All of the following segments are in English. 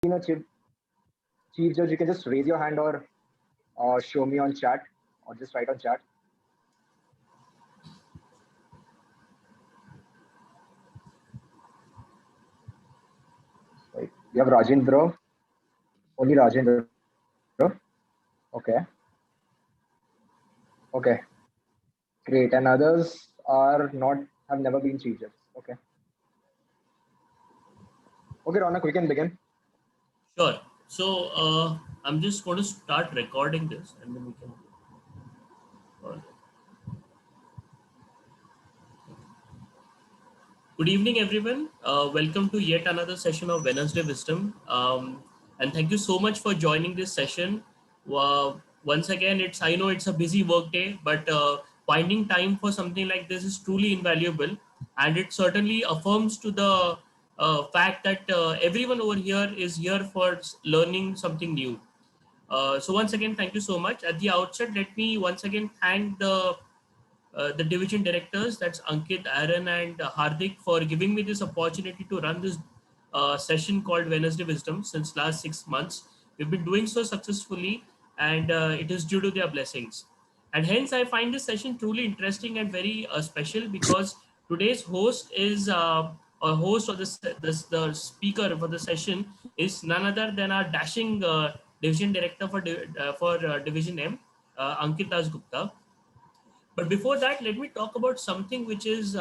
been a chief judge, you can just raise your hand or show me on chat or just write on chat. Right. We have Rajendra, only Rajendra. Okay. Okay. Great. And others are not, have never been chief judges. Okay. Okay, Ronak, we can begin. Sure. So I'm just going to start recording this and then we can. All right. Good evening, everyone. Welcome to yet another session of Wednesday Wisdom. And thank you so much for joining this session. Once again, I know it's a busy work day, but finding time for something like this is truly invaluable. And it certainly affirms to the fact that everyone over here is here for learning something new. So once again, thank you so much. At the outset, let me once again thank the division directors, that's Ankit, Aaron, and Hardik, for giving me this opportunity to run this session called Wednesday Wisdom since last 6 months. We've been doing so successfully, and it is due to their blessings. And hence, I find this session truly interesting and very special because today's host is a host or the speaker for the session is none other than our dashing division director for Division M, Ankit Das Gupta. But before that, let me talk about something which is,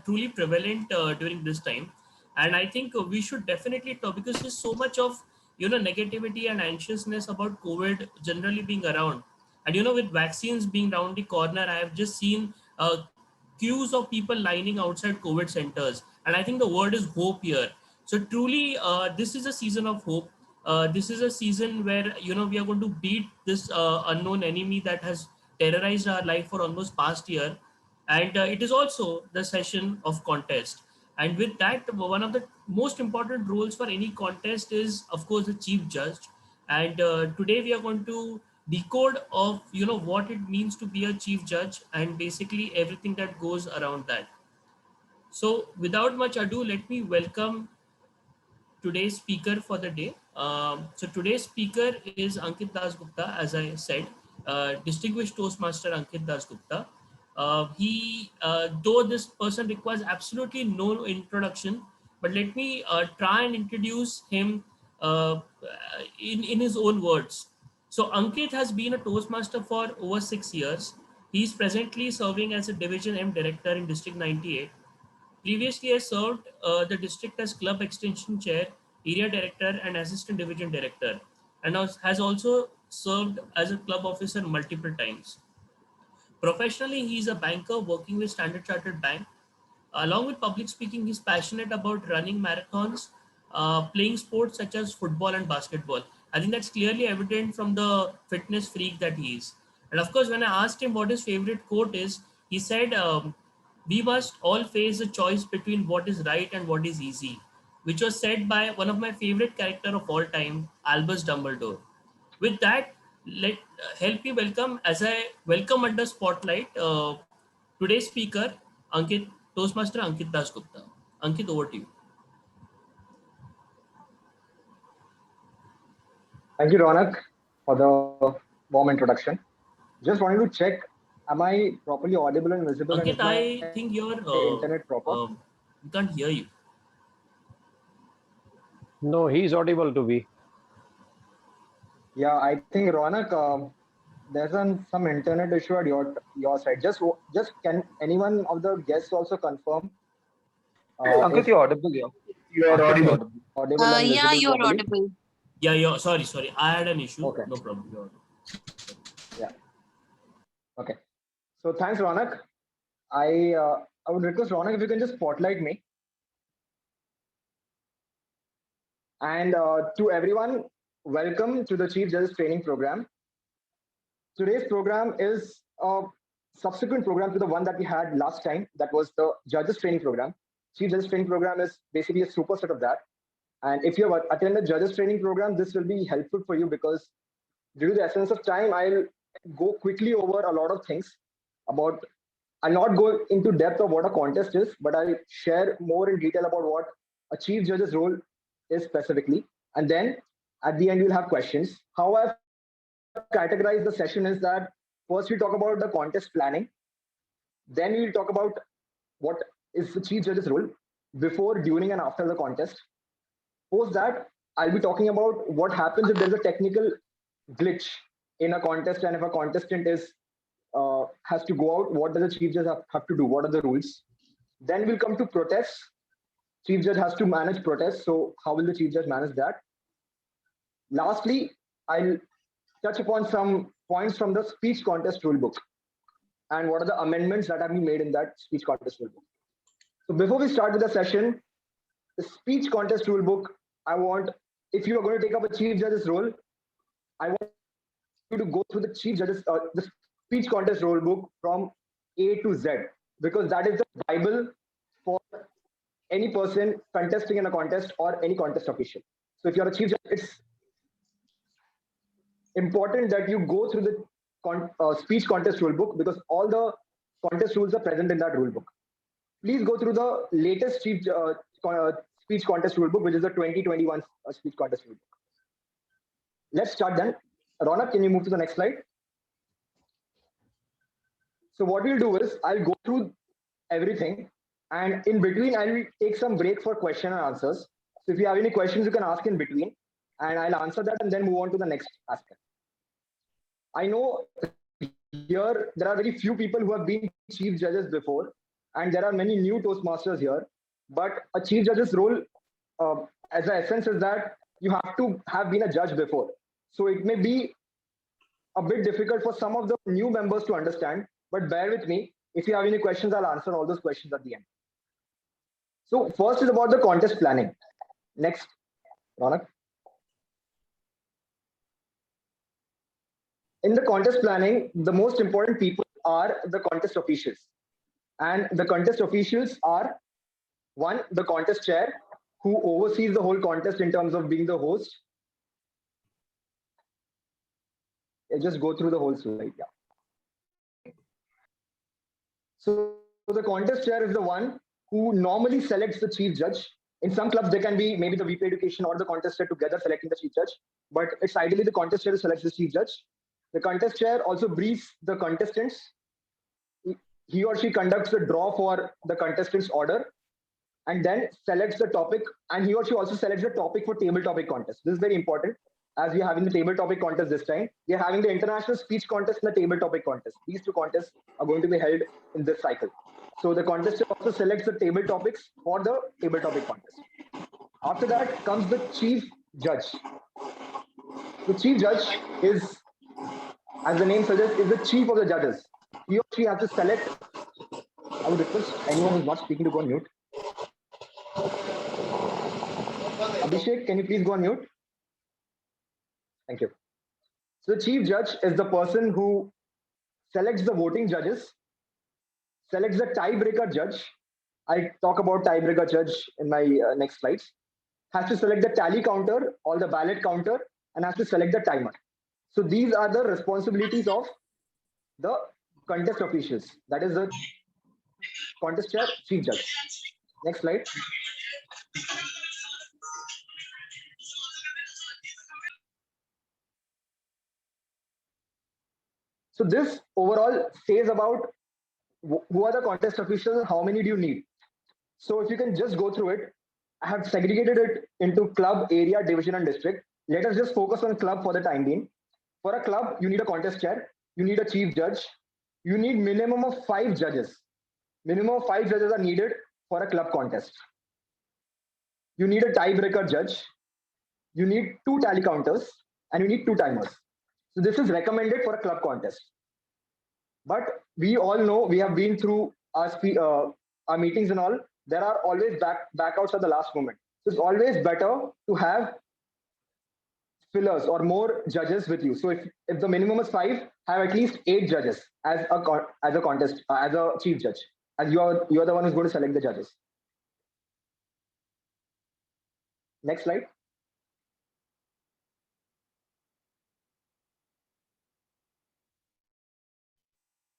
truly prevalent during this time. And I think we should definitely talk because there's so much of, negativity and anxiousness about COVID generally being around. And, with vaccines being around the corner, I have just seen queues of people lining outside COVID centers. And I think the word is hope here. So truly, this is a season of hope. This is a season where we are going to beat this unknown enemy that has terrorized our life for almost past year, and it is also the session of contest. And with that, one of the most important roles for any contest is, of course, the chief judge. And today we are going to decode of what it means to be a chief judge and basically everything that goes around that. So without much ado, let me welcome today's speaker for the day. So today's speaker is Ankit Das Gupta, as I said, distinguished Toastmaster Ankit Das Gupta. Though this person requires absolutely no introduction, but let me try and introduce him in his own words. So Ankit has been a Toastmaster for over 6 years. He is presently serving as a Division M Director in District 98. Previously, I served the district as club extension chair, area director, and assistant division director, and has also served as a club officer multiple times. Professionally, he is a banker working with Standard Chartered Bank. Along with public speaking, he's passionate about running marathons, playing sports such as football and basketball. I think that's clearly evident from the fitness freak that he is. And of course, when I asked him what his favorite quote is, he said, "We must all face a choice between what is right and what is easy," which was said by one of my favorite character of all time, Albus Dumbledore. With that, let help me welcome as I welcome under spotlight today's speaker, Ankit Toastmaster Ankit Das Gupta. Ankit, over to you. Thank you, Ronak, for the warm introduction. Just wanted to check, am I properly audible and visible and is Ankit, my I internet think proper? we can't hear you. No, he's audible to be. Yeah, I think Ronak, there's some internet issue at your side. Just can anyone of the guests also confirm Ankit, if you're audible, yeah. You are Ankit is audible. audible and Yeah, visible you're properly? audible. Yeah, sorry. I had an issue. Okay. No problem. You're audible. Yeah. Okay. So thanks, Ronak. I would request Ronak if you can just spotlight me. And to everyone, welcome to the Chief Justice Training Program. Today's program is a subsequent program to the one that we had last time. That was the Judges Training Program. Chief Judges Training Program is basically a superset of that. And if you have attended Judges Training Program, this will be helpful for you because due to the essence of time, I'll go quickly over a lot of things about. I'll not go into depth of what a contest is, but I'll share more in detail about what a chief judge's role is specifically. And then at the end, we'll have questions. How I've categorized the session is that first we talk about the contest planning. Then we'll talk about what is the chief judge's role before, during, and after the contest. Post that, I'll be talking about what happens if there's a technical glitch in a contest, and if a contestant is has to go out, what does the chief judge have to do? What are the rules? Then we'll come to protests. Chief judge has to manage protests. So how will the chief judge manage that? Lastly, I'll touch upon some points from the speech contest rulebook and what are the amendments that have been made in that speech contest rulebook. So before we start with the session, the speech contest rulebook, I want, if you are going to take up a chief judge's role, I want you to go through the chief judge's, the speech contest rulebook from A to Z, because that is the Bible for any person contesting in a contest or any contest official. So if you're a chief judge, it's important that you go through the speech contest rulebook, because all the contest rules are present in that rulebook. Please go through the latest speech contest rulebook, which is the 2021 speech contest rulebook. Let's start then. Ronak, can you move to the next slide? So what we'll do is I'll go through everything, and in between I'll take some break for question and answers. So if you have any questions, you can ask in between, and I'll answer that and then move on to the next aspect. I know here there are very few people who have been chief judges before, and there are many new Toastmasters here. But a chief judge's role, as an essence, is that you have to have been a judge before. So it may be a bit difficult for some of the new members to understand, but bear with me. If you have any questions, I'll answer all those questions at the end. So first is about the contest planning. Next, Ronak. In the contest planning, the most important people are the contest officials. And the contest officials are, one, the contest chair, who oversees the whole contest in terms of being the host. I'll just go through the whole slide. Yeah. So the contest chair is the one who normally selects the chief judge. In some clubs, there can be maybe the VP Education or the contest chair together selecting the chief judge, but it's ideally the contest chair who selects the chief judge. The contest chair also briefs the contestants. He or she conducts the draw for the contestants' order and then selects the topic, and he or she also selects the topic for table topic contest. This is very important, as we are having the table topic contest this time. We are having the international speech contest and the table topic contest. These two contests are going to be held in this cycle. So the contest also selects the table topics for the table topic contest. After that comes the chief judge. The chief judge is, as the name suggests, is the chief of the judges. He or she has to select. I would request anyone who's not speaking to go on mute. Abhishek, can you please go on mute? Thank you. So the chief judge is the person who selects the voting judges, selects the tiebreaker judge. I'll talk about tiebreaker judge in my next slides. Has to select the tally counter or the ballot counter, and has to select the timer. So these are the responsibilities of the contest officials. That is the contest chair, chief judge. Next slide. So this overall says about who are the contest officials and how many do you need. So if you can just go through it, I have segregated it into club, area, division, and district. Let us just focus on club for the time being. For a club, you need a contest chair, you need a chief judge, you need minimum of 5 judges. Minimum of 5 judges are needed for a club contest. You need a tiebreaker judge, you need 2 tally counters, and you need 2 timers. So this is recommended for a club contest. But we all know, we have been through our meetings and all, there are always backouts at the last moment. So it's always better to have fillers or more judges with you. So if the minimum is 5, have at least 8 judges as a contest, as a chief judge, as you are the one who's going to select the judges. Next slide.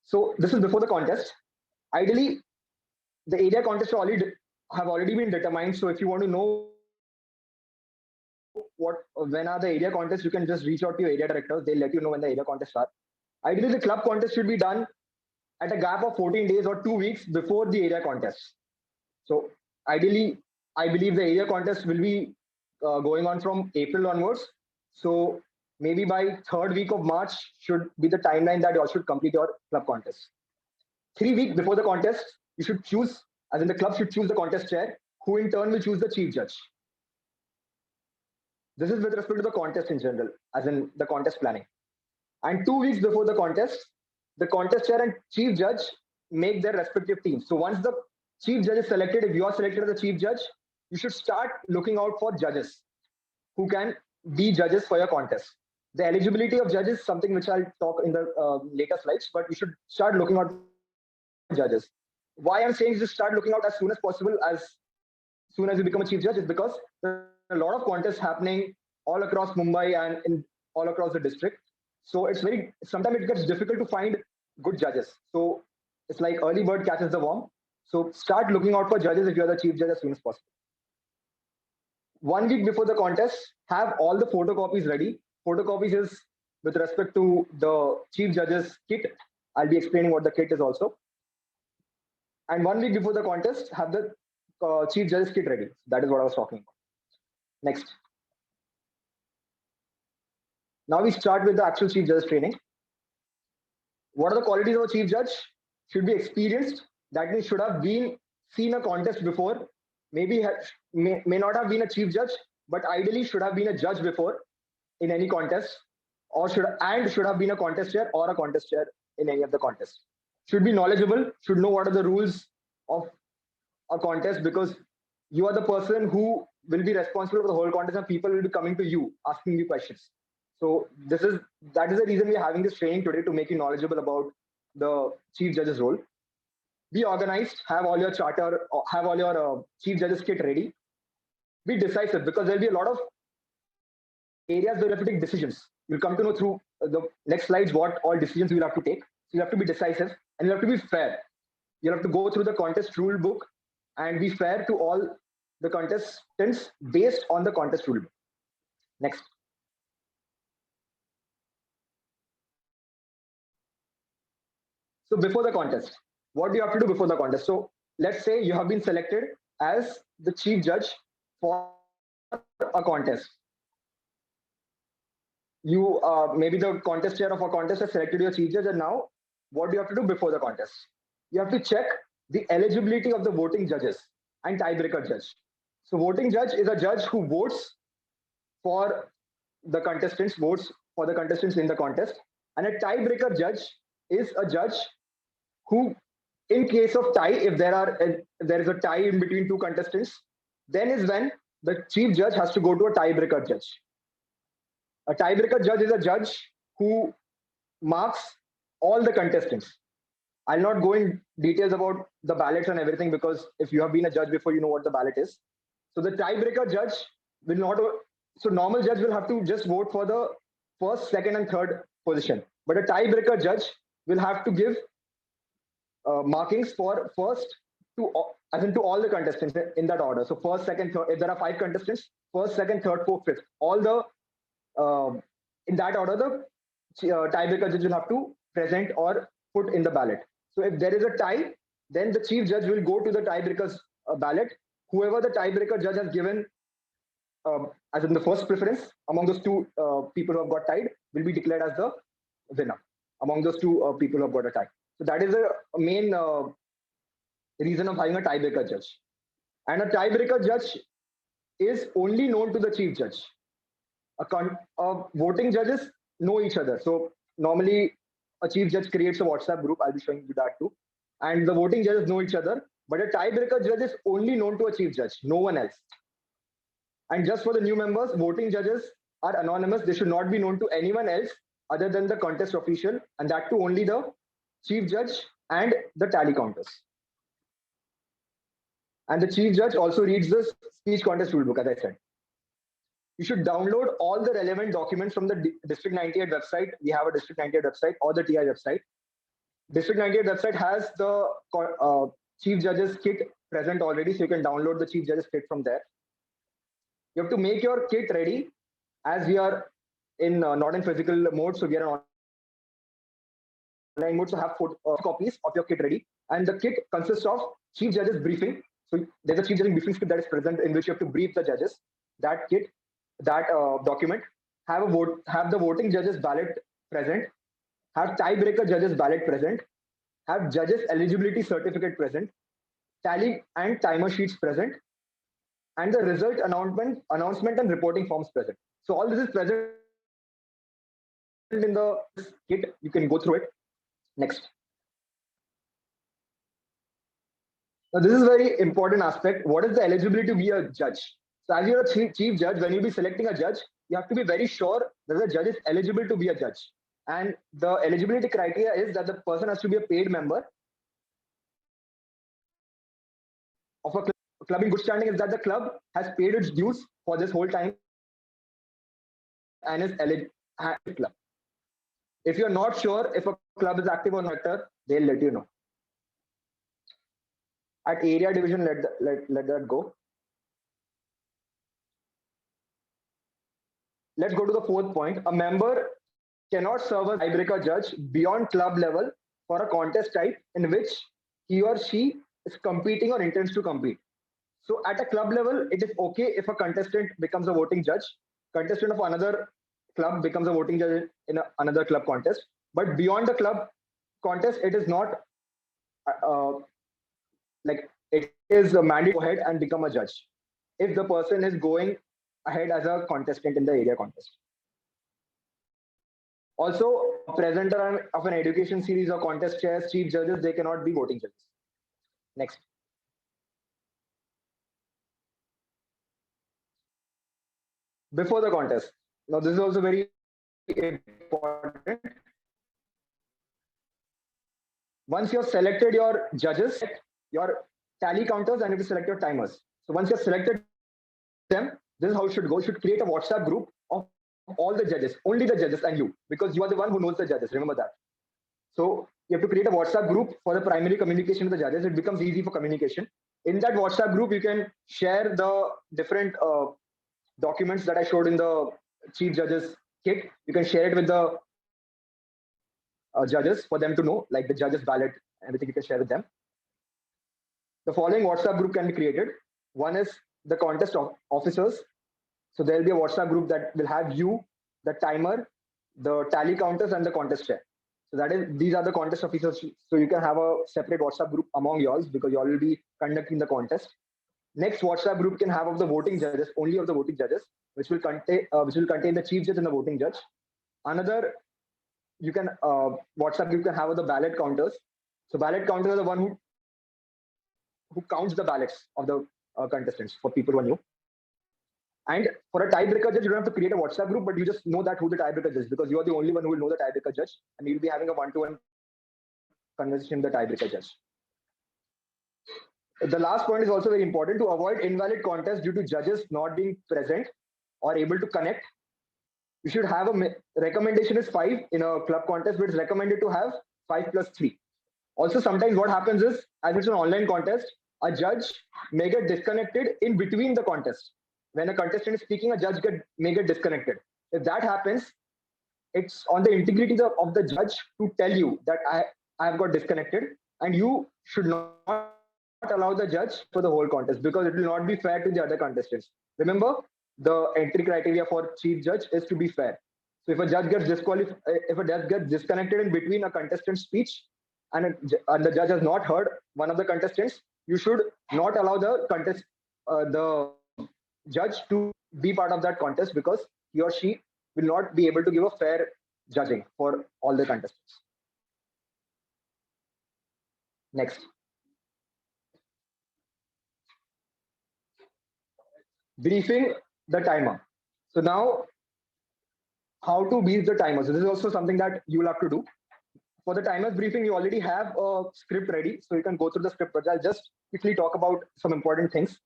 So this is before the contest. Ideally, the area contests have already been determined. So if you want to know when are the area contests, you can just reach out to your area directors. They'll let you know when the area contests are. Ideally, the club contest should be done at a gap of 14 days or 2 weeks before the area contest. So ideally, I believe the area contest will be going on from April onwards. So maybe by third week of March should be the timeline that you all should complete your club contest. 3 weeks before the contest, you should choose, as in the club should choose the contest chair, who in turn will choose the chief judge. This is with respect to the contest in general, as in the contest planning. And 2 weeks before the contest chair and chief judge make their respective teams. So once the chief judge is selected, if you are selected as the chief judge, you should start looking out for judges who can be judges for your contest. The eligibility of judges is something which I'll talk in the later slides, but you should start looking out for judges. Why I'm saying just start looking out as soon as possible, as soon as you become a chief judge, is because there are a lot of contests happening all across Mumbai and all across the district. So sometimes it gets difficult to find good judges. So it's like early bird catches the worm. So start looking out for judges if you're the chief judge as soon as possible. 1 week before the contest, have all the photocopies ready. Photocopies is with respect to the chief judge's kit. I'll be explaining what the kit is also. And 1 week before the contest, have the chief judge's kit ready. That is what I was talking about. Next. Now we start with the actual chief judge's training. What are the qualities of a chief judge? Should be experienced. That means should have seen a contest before. Maybe may not have been a chief judge, but ideally should have been a judge before in any contest, or should have been a contest chair or a contest chair in any of the contests. Should be knowledgeable, should know what are the rules of a contest, because you are the person who will be responsible for the whole contest and people will be coming to you, asking you questions. So that is the reason we are having this training today, to make you knowledgeable about the chief judge's role. Be organized, have all your charter, have all your chief judge's kit ready. Be decisive, because there'll be a lot of areas where you have to take decisions. You'll come to know through the next slides what all decisions you will have to take. So you have to be decisive and you have to be fair. You have to go through the contest rule book and be fair to all the contestants based on the contest rule book. Next. So before the contest, what do you have to do before the contest? So let's say you have been selected as the chief judge for a contest. You maybe the contest chair of a contest has selected your chief judge, and now what do you have to do before the contest? You have to check the eligibility of the voting judges and tiebreaker judge. So voting judge is a judge who votes for the contestants, in the contest, and a tiebreaker judge is a judge who, in case of tie, if there is a tie in between two contestants, then is when the chief judge has to go to a tiebreaker judge. A tiebreaker judge is a judge who marks all the contestants. I'll not go in details about the ballots and everything, because if you have been a judge before, you know what the ballot is. So the tiebreaker judge will not. So normal judge will have to just vote for the first, second, and third position. But a tiebreaker judge will have to give markings for first to all the contestants in that order. So first, second, third. If there are 5 contestants, first, second, third, fourth, fifth, all the in that order, the tiebreaker judge will have to present or put in the ballot. So if there is a tie, then the chief judge will go to the tiebreaker's ballot. Whoever the tiebreaker judge has given as in the first preference among those two people who have got tied will be declared as the winner among those two people who have got a tie. So that is the main reason of having a tiebreaker judge. And a tiebreaker judge is only known to the chief judge. Voting judges know each other. So normally a chief judge creates a WhatsApp group. I'll be showing you that too. And the voting judges know each other. But a tiebreaker judge is only known to a chief judge, no one else. And just for the new members, voting judges are anonymous. They should not be known to anyone else other than the contest official, and that too only the chief judge and the tally counters. And the chief judge also reads the speech contest rulebook, as I said. You should download all the relevant documents from the District 98 website. We have a District 98 website or the TI website. District 98 website has the chief judge's kit present already, so you can download the chief judge's kit from there. You have to make your kit ready as we are in not in physical mode, so we are in online mode. So have copies of your kit ready, and the kit consists of chief judge's briefing. So there's a chief judge briefing script that is present in which you have to brief the judges. That kit, that document, have the voting judges ballot present, have tiebreaker judges ballot present, have judges eligibility certificate present, tally and timer sheets present, and the result announcement and reporting forms present. So all this is present in the kit. You can go through it. Next. Now this is a very important aspect. What is the eligibility to be a judge? So as you're a chief judge, when you'll be selecting a judge, you have to be very sure that the judge is eligible to be a judge. And the eligibility criteria is that the person has to be a paid member of a club in good standing, is that the club has paid its dues for this whole time and is eligible club. If you're not sure if a club is active or not, they'll let you know. At area division, let that go. Let's go to the fourth point. A member cannot serve as tiebreaker judge beyond club level for a contest type in which he or she is competing or intends to compete. So at a club level, it is okay if a contestant becomes a voting judge. Contestant of another club becomes a voting judge in another club contest. But beyond the club contest, it is not like it is a mandate to go ahead and become a judge if the person is going ahead as a contestant in the area contest. Also, a presenter of an education series or contest chairs, chief judges, they cannot be voting judges. Next. Before the contest. Now, this is also very important. Once you have selected your judges, your tally counters, and you have to select your timers. So once you have selected them, this is how it should go. You should create a WhatsApp group of all the judges, only the judges and you, because you are the one who knows the judges. Remember that. So you have to create a WhatsApp group for the primary communication with the judges. It becomes easy for communication. In that WhatsApp group, you can share the different documents that I showed in the chief judges kit. You can share it with the judges for them to know, like the judges ballot, everything you can share with them. The following WhatsApp group can be created. One is the contest officers. So there will be a WhatsApp group that will have you, the timer, the tally counters, and the contest chair. So these are the contest officers. So you can have a separate WhatsApp group among yours because you all will be conducting the contest. Next WhatsApp group can have of the voting judges, only of the voting judges, which will contain the chief judge and the voting judge. Another WhatsApp group can have of the ballot counters. So ballot counters are the one who counts the ballots of the contestants for people who are new. And for a tiebreaker judge, you don't have to create a WhatsApp group, but you just know that who the tiebreaker judge is because you are the only one who will know the tiebreaker judge, and you'll be having a one-to-one conversation with the tiebreaker judge. The last point is also very important. To avoid invalid contests due to judges not being present or able to connect, you should have recommendation is 5 in a club contest, but it's recommended to have 5 plus 3. Also, sometimes what happens is, as it's an online contest, a judge may get disconnected in between the contest. When a contestant is speaking, a judge may get disconnected. If that happens, it's on the integrity of the judge to tell you that I have got disconnected, and you should not allow the judge for the whole contest because it will not be fair to the other contestants. Remember, the entry criteria for chief judge is to be fair. So if a judge gets disconnected in between a contestant's speech and the judge has not heard one of the contestants, you should not allow the judge to be part of that contest because he or she will not be able to give a fair judging for all the contestants. Next. Briefing the timer. So now, how to brief the timer. So this is also something that you will have to do. For the timer's briefing, you already have a script ready, so you can go through the script, but I'll just quickly talk about some important things.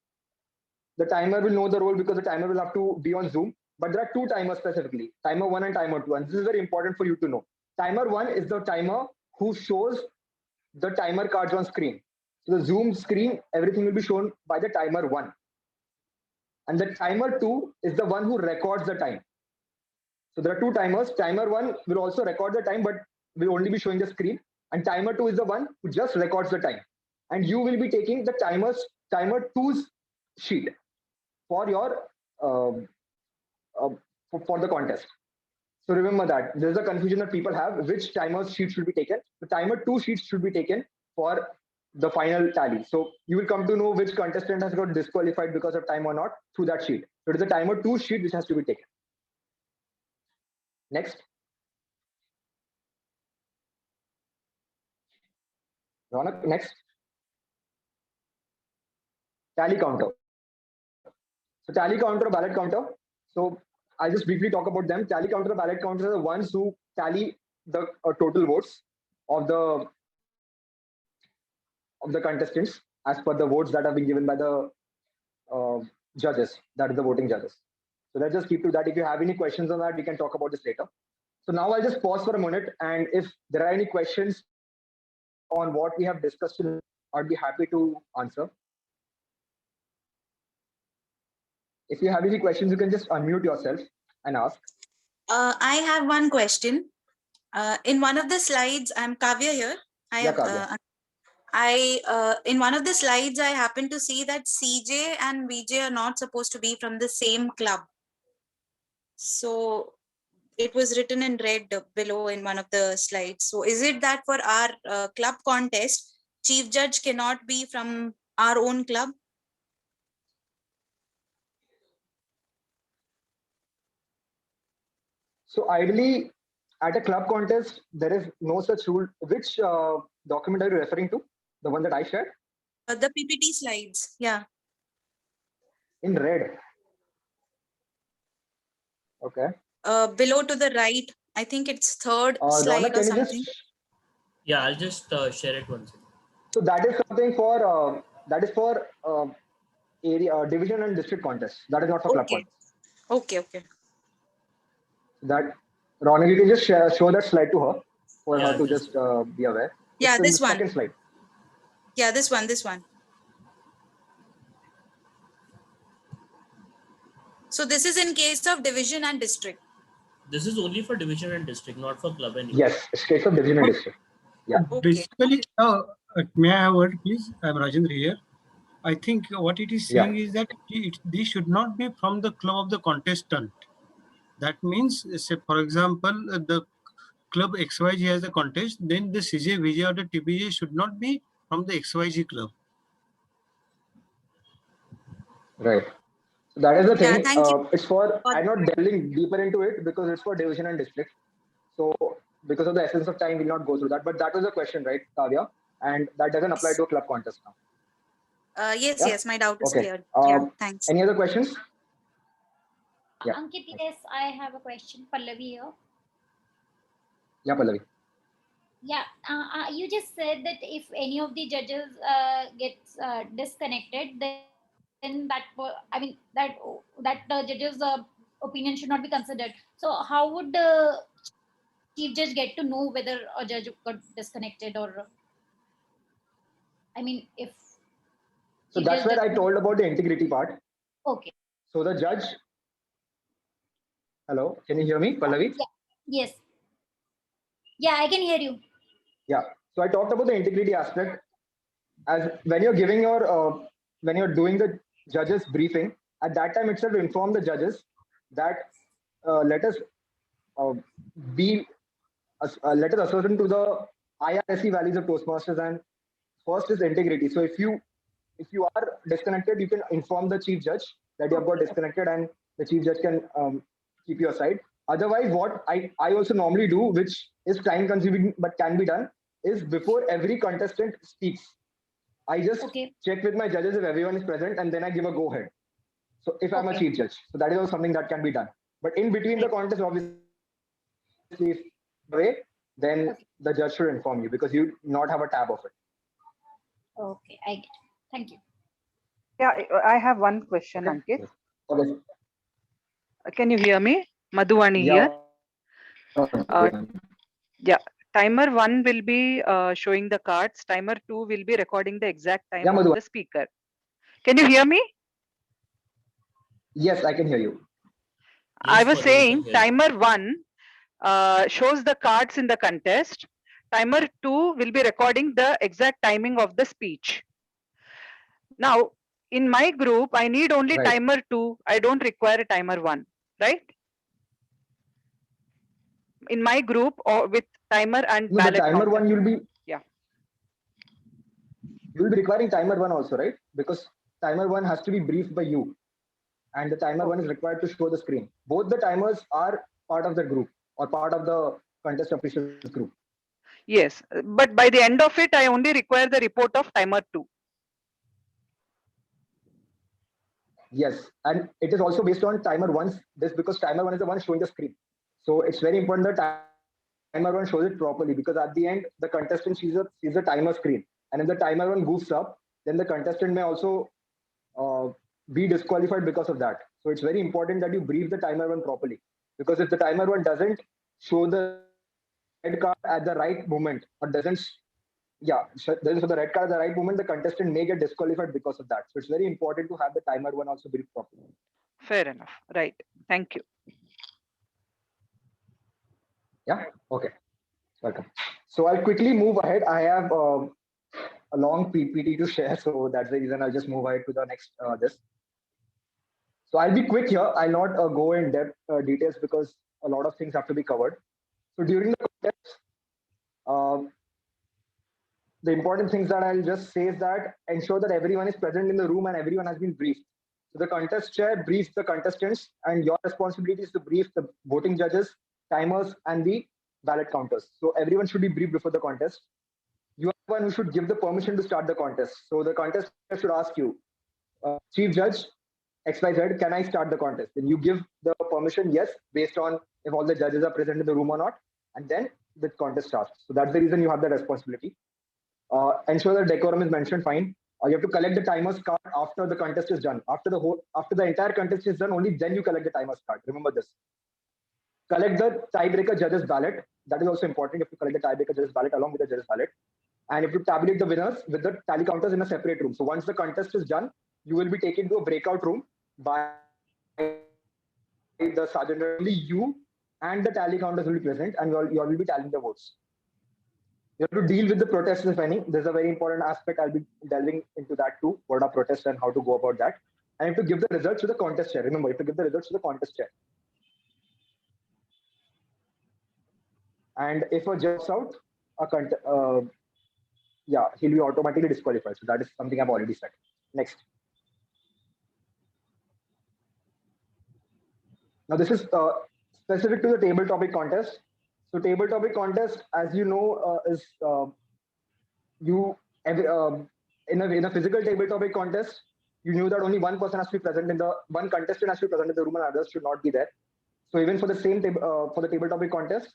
The timer will know the role because the timer will have to be on Zoom, but there are 2 timers specifically, timer 1 and timer 2, and this is very important for you to know. Timer 1 is the timer who shows the timer cards on screen. So the Zoom screen, everything will be shown by the timer 1. And the timer 2 is the one who records the time. So there are two timers. Timer 1 will also record the time, but will only be showing the screen. And timer 2 is the one who just records the time. And you will be taking the timer 2's sheet for your for the contest. So remember that there's a confusion that people have which timer's sheet should be taken. The timer 2 sheets should be taken for the final tally. So you will come to know which contestant has got disqualified because of time or not through that sheet. So it is the timer 2 sheet which has to be taken. Next. Ronak, next. Tally counter. So tally counter, ballot counter. So I'll just briefly talk about them. Tally counter, ballot counter are the ones who tally the total votes of the contestants as per the votes that have been given by the judges, that is the voting judges. So let's just keep to that. If you have any questions on that, we can talk about this later. So now I'll just pause for a minute, and if there are any questions on what we have discussed, I'd be happy to answer. If you have any questions, you can just unmute yourself and ask. I have one question. In one of the slides, I'm Kavya here. Kavya. In one of the slides, I happen to see that CJ and VJ are not supposed to be from the same club. So it was written in red below in one of the slides. So is it that for our club contest, chief judge cannot be from our own club? So ideally, at a club contest, there is no such rule. Which document are you referring to? The one that I shared? The PPT slides, yeah. In red. Okay. Below to the right, I think it's third slide Ronak, or something. Yeah, I'll just share it once. So that is something for area division and district contests. That is not for club contests. Okay. That Ronak, you can just show that slide to her for her to just be aware. Yeah, this one. Second slide. Yeah, this one. So this is in case of division and district. This is only for division and district, not for club anymore. Yes, it's case of division and district. Yeah. Okay. Basically, may I have a word, please? I'm Rajendra here. I think what it is saying is that they should not be from the club of the contestant. That means, say, for example, the club XYZ has a contest, then the CJ, VJ or the TBJ should not be from the XYZ club. Right. So that is the thing. Thank you. It's for, I'm not delving deeper into it because it's for division and district. So because of the essence of time, we'll not go through that. But that was a question, right, Kavya? And that doesn't apply to a club contest now. Yes, my doubt is clear. Thanks. Any other questions? Yeah. Ankit, yes, I have a question. Pallavi here. Yeah, Pallavi. Yeah, you just said that if any of the judges gets disconnected, then that the judge's opinion should not be considered. So how would the chief judge get to know whether a judge got disconnected or? I mean, if. So that's where I told about the integrity part. Okay. So the judge. Hello, can you hear me, Pallavi? Yeah. Yes. Yeah, I can hear you. Yeah. So I talked about the integrity aspect. As when you're giving your when you're doing the judges briefing, at that time itself inform the judges that let us ascertain to the IRSC values of Toastmasters, and first is integrity. So if you are disconnected, you can inform the chief judge that you have got disconnected, and the chief judge can keep you aside. Otherwise, what I also normally do, which is time consuming but can be done, is before every contestant speaks, I just check with my judges if everyone is present, and then I give a go ahead. So if I'm a chief judge, so that is also something that can be done. But in between the contest, obviously, then the judge should inform you because you not have a tab of it. Okay, I get it. Thank you. Yeah, I have one question, Ankit. Okay. Can you hear me? Madhuvani here. Yeah. Timer 1 will be showing the cards. Timer 2 will be recording the exact time of the speaker. Can you hear me? Yes, I can hear you. I was Farooq, saying here. timer 1 shows the cards in the contest. Timer 2 will be recording the exact timing of the speech. Now, in my group, I need only Right. timer 2. I don't require timer 1, right? In my group or with timer and No, the ballot timer counter. one you'll be Yeah. You'll be requiring timer one also, right? Because timer one has to be briefed by you, and the timer one is required to show the screen. Both the timers are part of the group or part of the contest officials group. Yes, but by the end of it, I only require the report of timer 2. Yes, and it is also based on timer one's this because timer one is the one showing the screen. So it's very important that timer one shows it properly because at the end the contestant sees the timer screen, and if the timer one goofs up, then the contestant may also be disqualified because of that. So it's very important that you brief the timer one properly because if the timer one doesn't show the red card at the right moment or doesn't doesn't show the red card at the right moment, the contestant may get disqualified because of that. So it's very important to have the timer one also briefed properly. Fair enough. Right. Thank you. Yeah. Okay. Welcome. So I'll quickly move ahead. I have a long PPT to share, so that's the reason I'll just move ahead to the next this. So I'll be quick here. I'll not go in depth details because a lot of things have to be covered. So during the contest, the important things that I'll just say is that ensure that everyone is present in the room and everyone has been briefed. So the contest chair briefs the contestants, and your responsibility is to brief the voting judges, timers, and the ballot counters. So everyone should be briefed before the contest. You are the one who should give the permission to start the contest. So the contest should ask you, Chief Judge XYZ, can I start the contest? Then you give the permission, yes, based on if all the judges are present in the room or not, and then the contest starts. So that's the reason you have the responsibility. Ensure that decorum is mentioned, fine. You have to collect the timer's card after the contest is done. After the entire contest is done, only then you collect the timer's card. Remember this. Collect the tiebreaker judge's ballot. That is also important. You have to collect the tiebreaker judge's ballot along with the judge's ballot. And if you tabulate the winners with the tally counters in a separate room. So once the contest is done, you will be taken to a breakout room by the sergeant. Only you and the tally counters will be present, and you all will be tallying the votes. You have to deal with the protests, if any. There's a very important aspect. I'll be delving into that too. What are protests and how to go about that. And you have to give the results to the contest chair. Remember, you have to give the results to the contest chair. And if a judge out, he'll be automatically disqualified. So that is something I've already said. Next. Now this is specific to the table topic contest. So table topic contest, as you know, is in a physical table topic contest, you knew that only one person has to be present one contestant has to be present in the room and others should not be there. So even for the same for the table topic contest,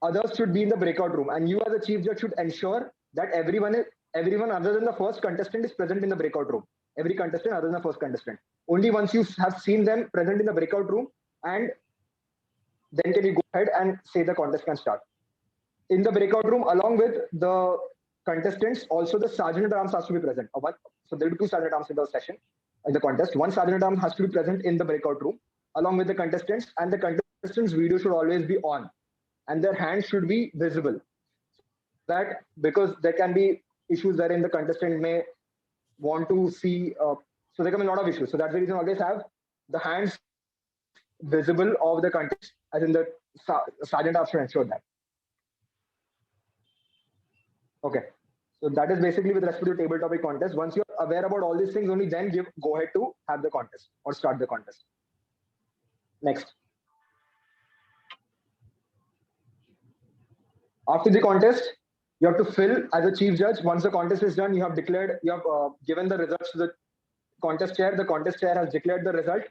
others should be in the breakout room, and you as a chief judge should ensure that everyone other than the first contestant is present in the breakout room. Every contestant other than the first contestant. Only once you have seen them present in the breakout room, and then can you go ahead and say the contest can start. In the breakout room, along with the contestants, also the sergeant at arms has to be present. So there will be two sergeant at arms in the session, in the contest. One sergeant at arms has to be present in the breakout room, along with the contestants, and the contestants' video should always be on, and their hands should be visible. That because there can be issues wherein the contestant may want to see, so there can be a lot of issues. So that's the reason always have the hands visible of the contest, as in the sergeant has to ensure that. Okay, so that is basically with respect to table topic contest. Once you're aware about all these things, only then go ahead to have the contest or start the contest. Next. After the contest, you have to fill as a chief judge. Once the contest is done, you have given the results to the contest chair. The contest chair has declared the result.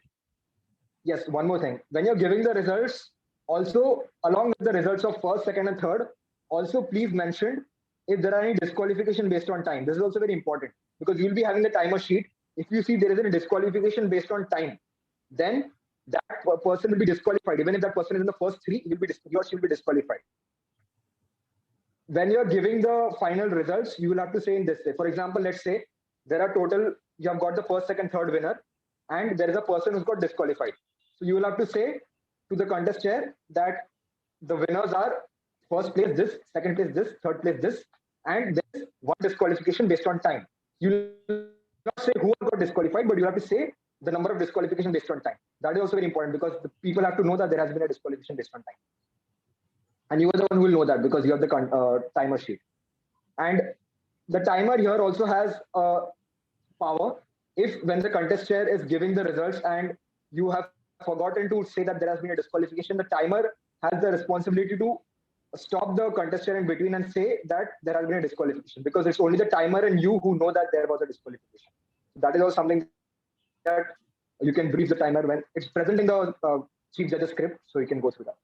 Yes, one more thing. When you're giving the results, also along with the results of first, second, and third, also please mention if there are any disqualification based on time. This is also very important because you'll be having the timer sheet. If you see there is any disqualification based on time, then that person will be disqualified. Even if that person is in the first three, he or she will be disqualified. When you're giving the final results, you will have to say in this way. For example, let's say there are total, you have got the first, second, third winner, and there is a person who's got disqualified. So you will have to say to the contest chair that the winners are first place this, second place this, third place this, and there's one disqualification based on time. You will not say who got disqualified, but you have to say the number of disqualification based on time. That is also very important because the people have to know that there has been a disqualification based on time. And you are the one who will know that because you have the timer sheet. And the timer here also has power. If when the contest chair is giving the results and you have forgotten to say that there has been a disqualification, the timer has the responsibility to stop the contest chair in between and say that there has been a disqualification, because it's only the timer and you who know that there was a disqualification. That is also something that you can brief the timer when it's present in the chief judge's script, so you can go through that.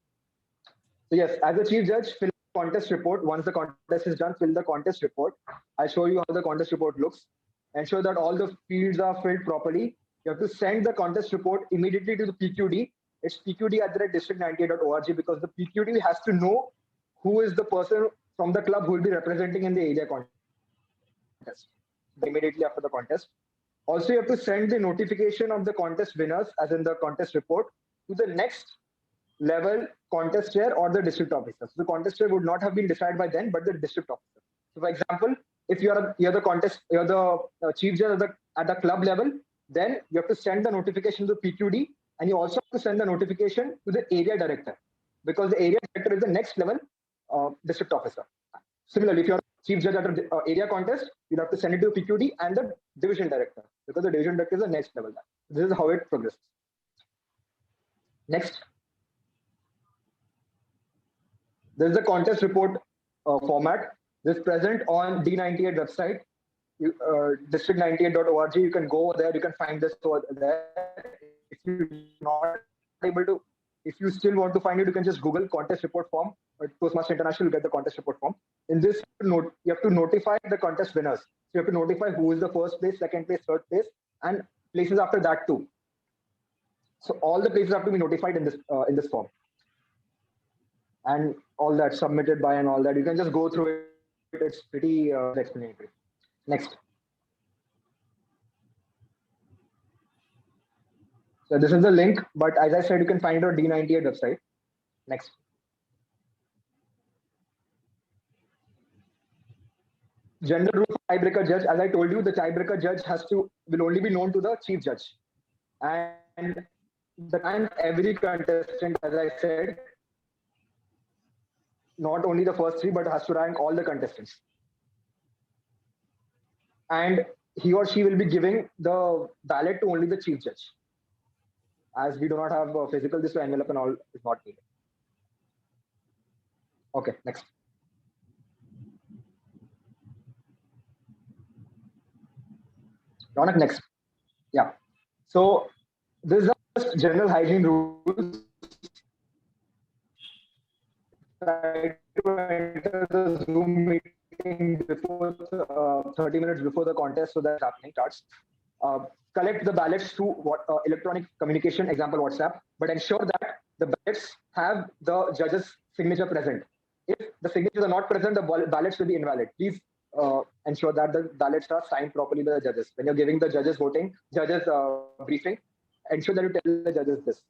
So yes, as a chief judge, fill the contest report. Once the contest is done, fill the contest report. I'll show you how the contest report looks. Ensure that all the fields are filled properly. You have to send the contest report immediately to the PQD. It's pqd@district98.org, because the PQD has to know who is the person from the club who will be representing in the area contest immediately after the contest. Also, you have to send the notification of the contest winners, as in the contest report, to the next level contest chair or the district officer. So the contest chair would not have been decided by then, but the district officer. So for example, if you're the chief judge at the club level, then you have to send the notification to PQD, and you also have to send the notification to the area director, because the area director is the next level district officer. Similarly, if you're chief judge at an area contest, you'll have to send it to PQD and the division director, because the division director is the next level. This is how it progresses. Next. This is the contest report format. This is present on D98 website, district98.org. You can go there, you can find this over there. If you're not able to, if you still want to find it, you can just Google contest report form. Toastmaster International will get the contest report form. In this, you have to notify the contest winners. So you have to notify who is the first place, second place, third place, and places after that too. So all the places have to be notified in this form. And all that submitted by and all that. You can just go through it. It's pretty explanatory. Next. So this is the link, but as I said, you can find it on D98 website. Next. General rule for tiebreaker judge. As I told you, the tiebreaker judge will only be known to the chief judge. And the time every contestant, as I said, not only the first three, but has to rank all the contestants. And he or she will be giving the ballot to only the chief judge, as we do not have a physical, this envelope and all is not needed. Okay, next. Ronak, next. Yeah. So this is just general hygiene rules. Try to enter the Zoom meeting before 30 minutes before the contest, so that happening starts. Collect the ballots through electronic communication, example WhatsApp, but ensure that the ballots have the judge's signature present. If the signatures are not present, the ballots will be invalid. Please ensure that the ballots are signed properly by the judges. When you're giving the judges briefing, ensure that you tell the judges this.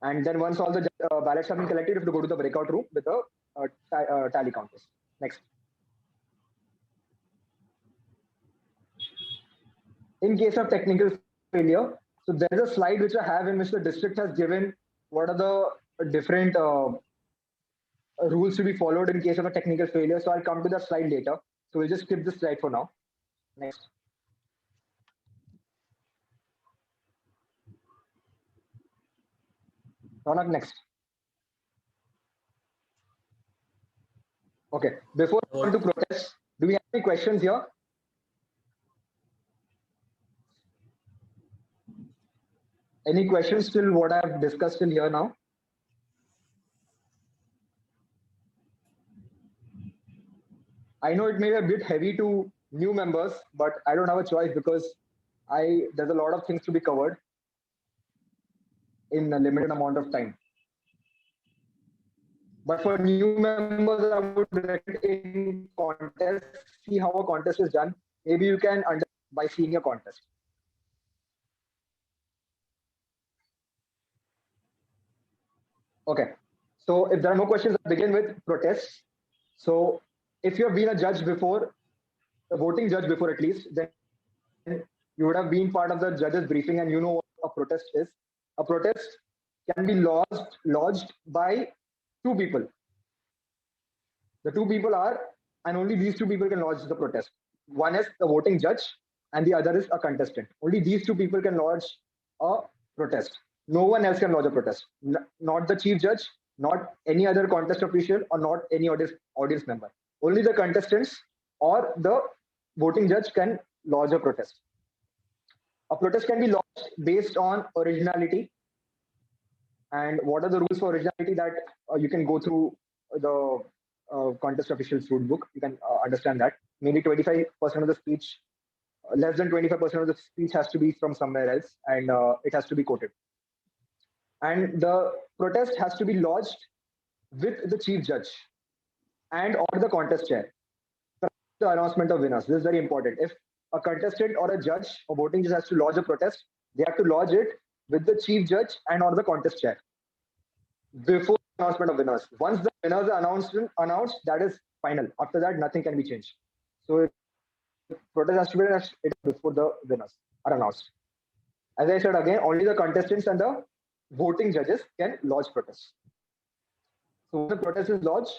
And then once all the ballots have been collected, you have to go to the breakout room with the tally counters. Next. In case of technical failure, so there is a slide which I have in which the district has given what are the different rules to be followed in case of a technical failure. So I'll come to that slide later. So we'll just skip this slide for now. Next. Ronak, next. Okay. Before we go to protest, do we have any questions here? Any questions till what I have discussed till here now? I know it may be a bit heavy to new members, but I don't have a choice because there's a lot of things to be covered in a limited amount of time. But for new members, I would recommend in contest, see how a contest is done. Maybe you can understand by seeing a contest. Okay. So if there are no questions, I'll begin with protests. So if you have been a judge before, a voting judge before at least, then you would have been part of the judge's briefing and you know what a protest is. A protest can be lodged by two people. The two people are, and only these two people can lodge the protest. One is the voting judge and the other is a contestant. Only these two people can lodge a protest. No one else can lodge a protest. Not the chief judge, not any other contest official, or not any audience member. Only the contestants or the voting judge can lodge a protest. A protest can be lodged based on originality. And what are the rules for originality that you can go through the contest official's rule book? You can understand that. Maybe 25% of the speech, less than 25% of the speech has to be from somewhere else, and it has to be quoted. And the protest has to be lodged with the chief judge and or the contest chair. The announcement of winners. This is very important. If a contestant or a judge or voting judge has to lodge a protest, they have to lodge it with the chief judge and or the contest chair before the announcement of winners. Once the winners are announced, that is final. After that, nothing can be changed. So if protest has to be announced before the winners are announced. As I said again, only the contestants and the voting judges can lodge protests. So when the protest is lodged,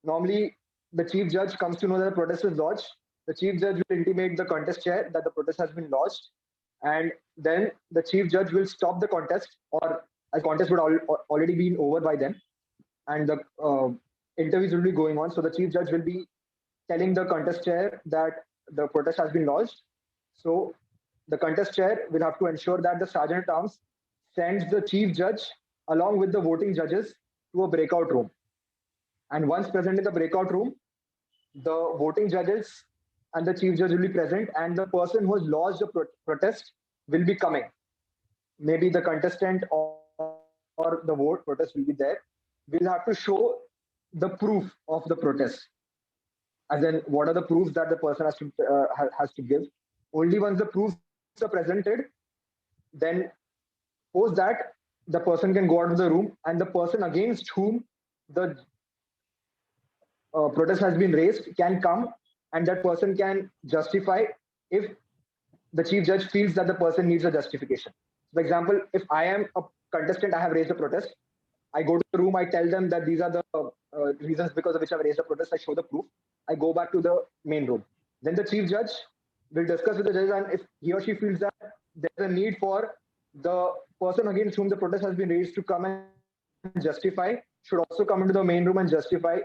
normally the chief judge comes to know that the protest is lodged. The chief judge will intimate the contest chair that the protest has been lodged, and then the chief judge will stop the contest, or a contest would already been over by then, and the interviews will be going on. So the chief judge will be telling the contest chair that the protest has been lodged. So the contest chair will have to ensure that the sergeant at arms sends the chief judge along with the voting judges to a breakout room. And once present in the breakout room, the voting judges and the chief judge will be present, and the person who has lodged the protest will be coming. Maybe the contestant or the vote protest will be there. We'll have to show the proof of the protest. As in, what are the proofs that the person has to give? Only once the proofs are presented, then post that the person can go out of the room, and the person against whom the protest has been raised can come, and that person can justify if the chief judge feels that the person needs a justification. For example, if I am a contestant, I have raised a protest. I go to the room, I tell them that these are the reasons because of which I've raised a protest. I show the proof. I go back to the main room. Then the chief judge will discuss with the judges, and if he or she feels that there's a need for the person against whom the protest has been raised to come and justify, should also come into the main room and justify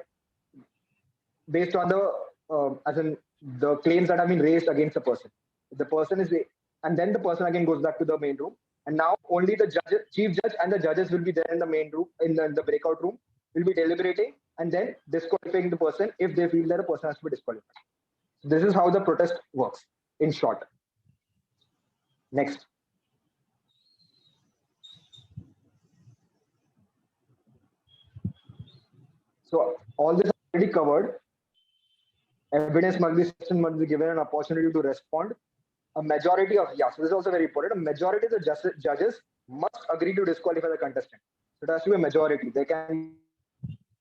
based on the claims that have been raised against the person. If the person is, and then the person again goes back to the main room, and now only the chief judge and the judges will be there in the main room, in the breakout room, will be deliberating and then disqualifying the person if they feel that a person has to be disqualified. So this is how the protest works in short. Next. So all this is already covered. Evidence must be given an opportunity to respond. A majority of, so this is also very important. A majority of the judges must agree to disqualify the contestant. So it has to be a majority. There can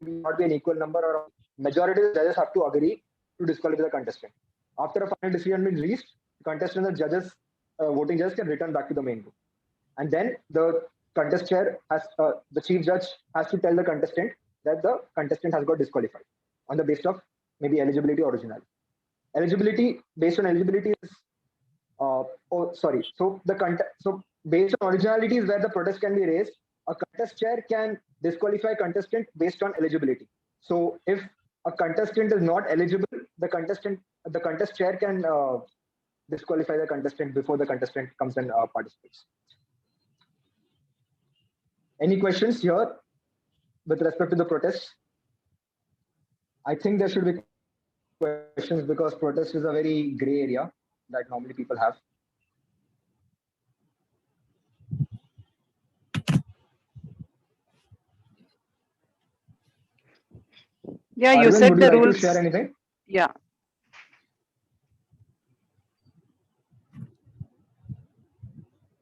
not be an equal number, or a majority of the judges have to agree to disqualify the contestant. After a final decision is reached, the contestant and the judges, voting judges can return back to the main room. And then the contest chair has, the chief judge has to tell the contestant that the contestant has got disqualified on the basis of maybe eligibility or originality. Eligibility, based on eligibility is, so based on originality is where the protest can be raised. A contest chair can disqualify contestant based on eligibility. So if a contestant is not eligible, the contest chair can disqualify the contestant before the contestant comes and participates. Any questions here with respect to the protest? I think there should be questions because protest is a very gray area that normally people have. Yeah, you Arvind, said would the you like rules. to share anything? Yeah.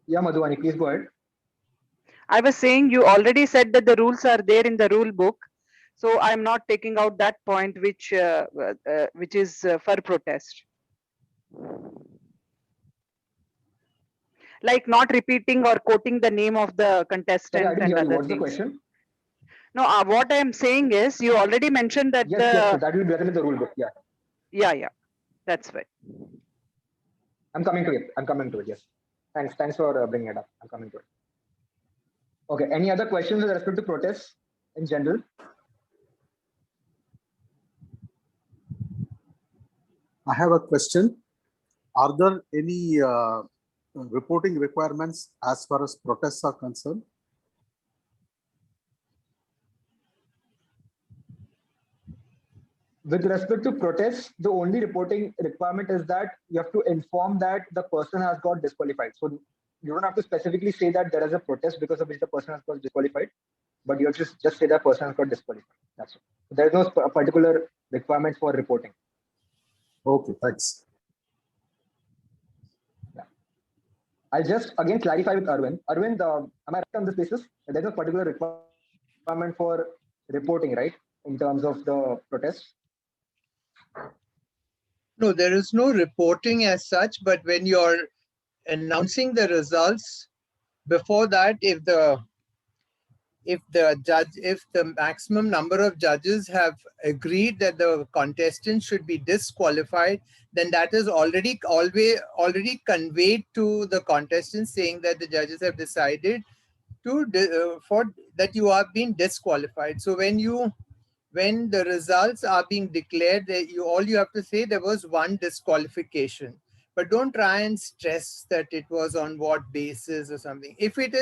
Yeah, Madhuvani, please go ahead. I was saying you already said that the rules are there in the rule book. So I'm not taking out that point which is for protest. Like not repeating or quoting the name of the contestant Sorry, I didn't and hear you. other What's the things. question? No, what I am saying is you already mentioned that Yes, yes, so that will be written in the rule book. Yeah. Yeah, that's right. I'm coming to it. I'm coming to it. Yes. Thanks for bringing it up. I'm coming to it. Okay. Any other questions with respect to protests in general? I have a question. Are there any reporting requirements as far as protests are concerned? With respect to protests, the only reporting requirement is that you have to inform that the person has got disqualified. So you don't have to specifically say that there is a protest because of which the person has got disqualified, but you have to just say that person has got disqualified. That's it. There is no particular requirement for reporting. Okay, thanks. Yeah. I'll just again clarify with Arvind. Arvind, am I right on this basis? There's no particular requirement for reporting, right? In terms of the protest? No, there is no reporting as such, but when you're announcing the results, before that, if the maximum number of judges have agreed that the contestant should be disqualified, then that is already conveyed to the contestant, saying that the judges have decided that you are being disqualified. So when the results are being declared, all you have to say there was one disqualification, but don't try and stress that it was on what basis or something. If it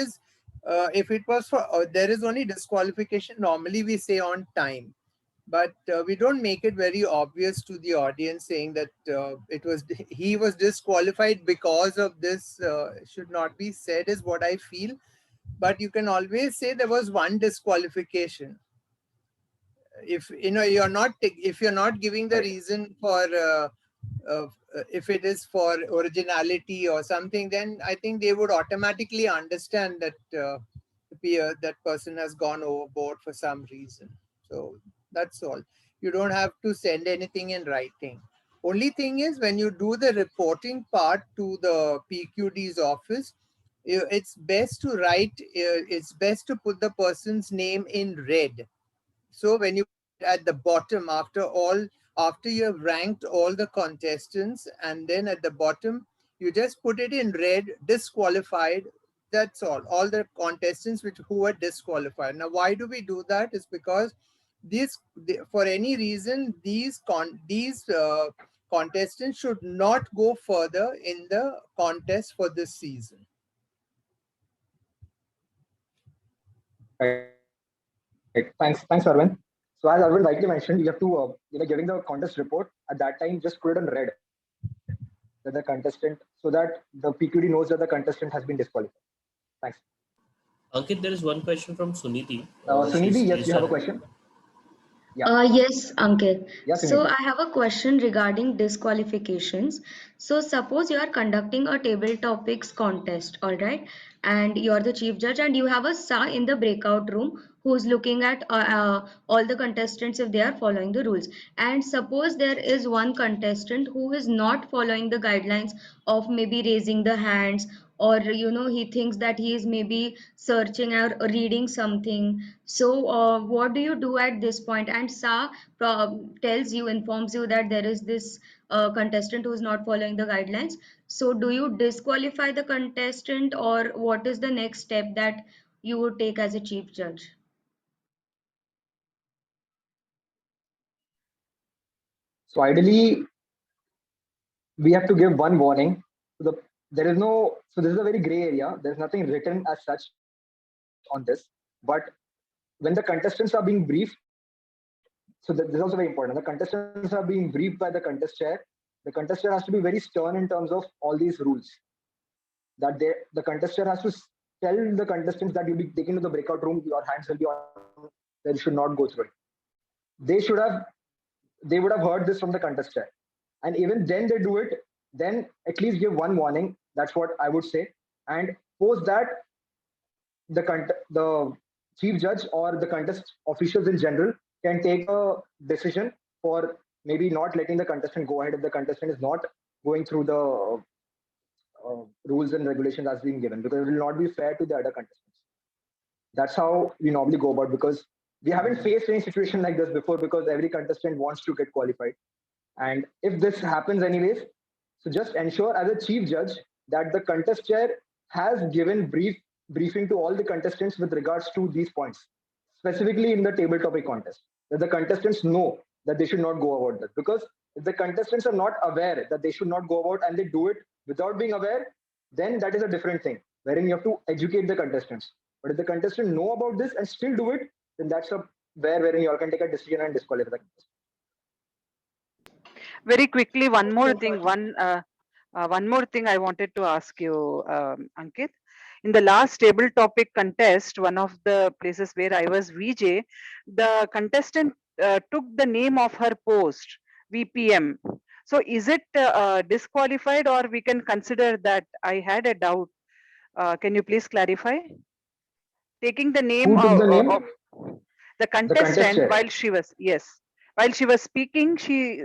was for there is only disqualification, normally we say on time, but we don't make it very obvious to the audience saying that he was disqualified because of this. Should not be said is what I feel, but you can always say there was one disqualification. If you're not giving the reason for if it is for originality or something, then I think they would automatically understand that that person has gone overboard for some reason. So that's all. You don't have to send anything in writing. Only thing is, when you do the reporting part to the PQD's office, it's best to put the person's name in red. So when you at the bottom, after you have ranked all the contestants, and then at the bottom you just put it in red, disqualified. That's all the contestants who were disqualified. Now why do we do that? Is because for any reason these contestants should not go further in the contest for this season. Right. Thanks, Arvind. So as Arvind rightly mentioned, you have to, giving the contest report at that time, just put it in red, that the contestant, so that the PQD knows that the contestant has been disqualified. Thanks. Ankit, there is one question from Suniti. Suniti, yes, you have a question? Yeah. Yes, Ankit. Yes, so I have a question regarding disqualifications. So suppose you are conducting a table topics contest, all right, and you're the chief judge and you have a SA in the breakout room who's looking at all the contestants if they are following the rules. And suppose there is one contestant who is not following the guidelines of maybe raising the hands, or he thinks that he is maybe searching or reading something. So what do you do at this point? And SA informs you that there is this contestant who is not following the guidelines. So do you disqualify the contestant, or what is the next step that you would take as a chief judge? So ideally, we have to give one warning. So this is a very gray area. There's nothing written as such on this. But when the contestants are being briefed, so this is also very important. The contestants are being briefed by the contest chair. The contest chair has to be very stern in terms of all these rules. That the contest chair has to tell the contestants that you'll be taken to the breakout room, your hands will be on, that you should not go through it. They would have heard this from the contest chair. And even then they do it, then at least give one warning. That's what I would say. And post that, the chief judge or the contest officials in general can take a decision for maybe not letting the contestant go ahead if the contestant is not going through the rules and regulations as being given, because it will not be fair to the other contestants. That's how we normally go about, because we haven't faced any situation like this before, because every contestant wants to get qualified. And if this happens anyways, so just ensure as a chief judge that the contest chair has given briefing to all the contestants with regards to these points, specifically in the table topic contest, that the contestants know that they should not go about that. Because if the contestants are not aware that they should not go about and they do it without being aware, then that is a different thing, wherein you have to educate the contestants. But if the contestants know about this and still do it, then that's wherein you all can take a decision and disqualify the contestant. Very quickly, one more thing. One more thing I wanted to ask you, Ankit. In the last table topic contest, one of the places where I was VJ, the contestant took the name of her post, VPM. So is it disqualified, or we can consider that? I had a doubt. Can you please clarify? Taking the name, Who took the name? of the contestant while she was, yes. While she was speaking, she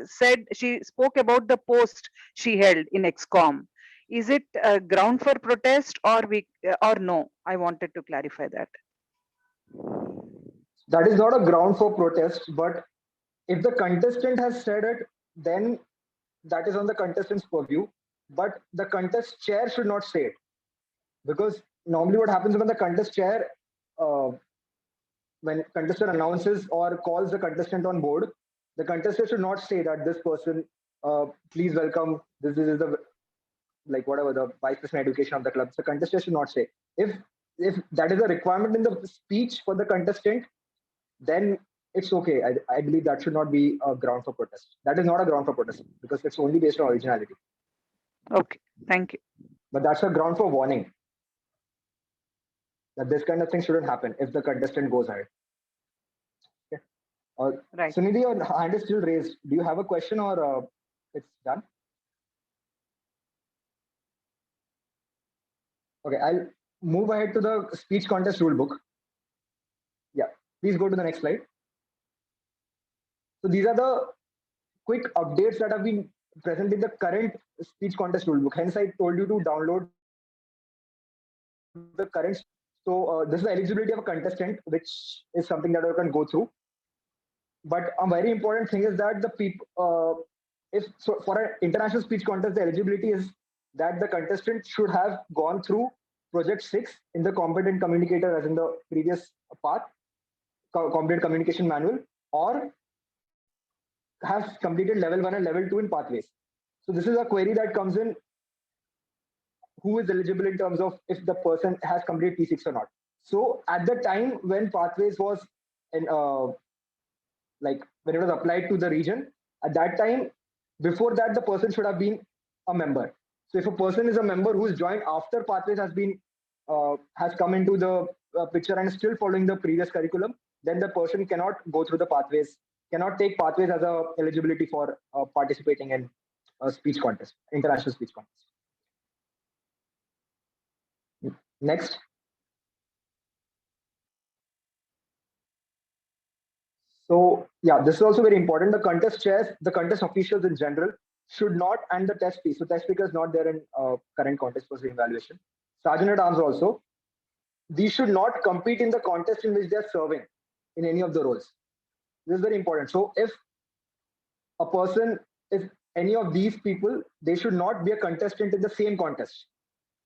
spoke about the post she held in XCOM. Is it a ground for protest or no? I wanted to clarify that. That is not a ground for protest, but if the contestant has said it, then that is on the contestant's purview. But the contest chair should not say it, because normally what happens when the contest chair, when contestant announces or calls the contestant on board, the contestant should not say that this person, please welcome, this is the, like whatever, the vice president education of the club. The contestant should not say. If that is a requirement in the speech for the contestant, then it's okay. I believe that should not be a ground for protest. That is not a ground for protest, because it's only based on originality. Okay, thank you. But that's a ground for warning, that this kind of thing shouldn't happen if the contestant goes ahead. Right. Sunidhi, your hand is still raised. Do you have a question, or it's done? Okay, I'll move ahead to the speech contest rule book. Yeah, please go to the next slide. So these are the quick updates that have been present in the current speech contest rule book. Hence, I told you to download the current. So this is the eligibility of a contestant, which is something that you can go through. But a very important thing is that the people, for an international speech contest, the eligibility is that the contestant should have gone through Project 6 in the competent communicator, as in the previous path, competent communication manual, or has completed level 1 and level 2 in pathways. So this is a query that comes in, who is eligible in terms of if the person has completed P6 or not. So at the time when pathways was in, like when it was applied to the region, at that time, before that, the person should have been a member. So if a person is a member who's joined after pathways has come into the picture and is still following the previous curriculum, then the person cannot go through the pathways, cannot take pathways as a eligibility for participating in a speech contest, international speech contest. Next. So yeah, this is also very important. The contest chairs, the contest officials in general should not, and the test speaker. So test speaker is not there in current contest for evaluation. Sergeant at arms also. These should not compete in the contest in which they are serving in any of the roles. This is very important. So if a person, if any of these people, they should not be a contestant in the same contest.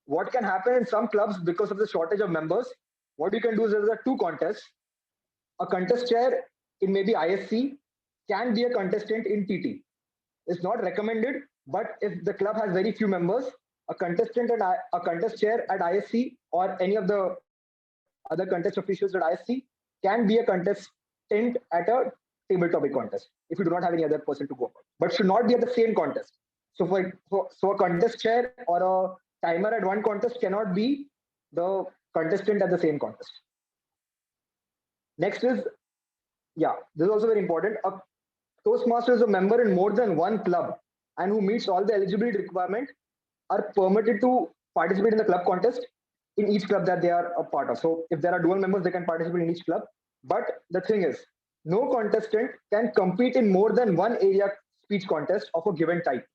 What can happen in some clubs, because of the shortage of members, what you can do is there are two contests. A contest chair in maybe ISC can be a contestant in TT. It's not recommended, but if the club has very few members, a contestant and a contest chair at ISC or any of the other contest officials at ISC can be a contestant at a table topic contest if you do not have any other person to go for, but should not be at the same contest. So so a contest chair or a timer at one contest cannot be the contestant at the same contest. Next is, yeah, this is also very important. A Toastmaster is a member in more than one club and who meets all the eligibility requirement are permitted to participate in the club contest. in each club that they are a part of. So if there are dual members, they can participate in each club. But the thing is, no contestant can compete in more than one area speech contest of a given type,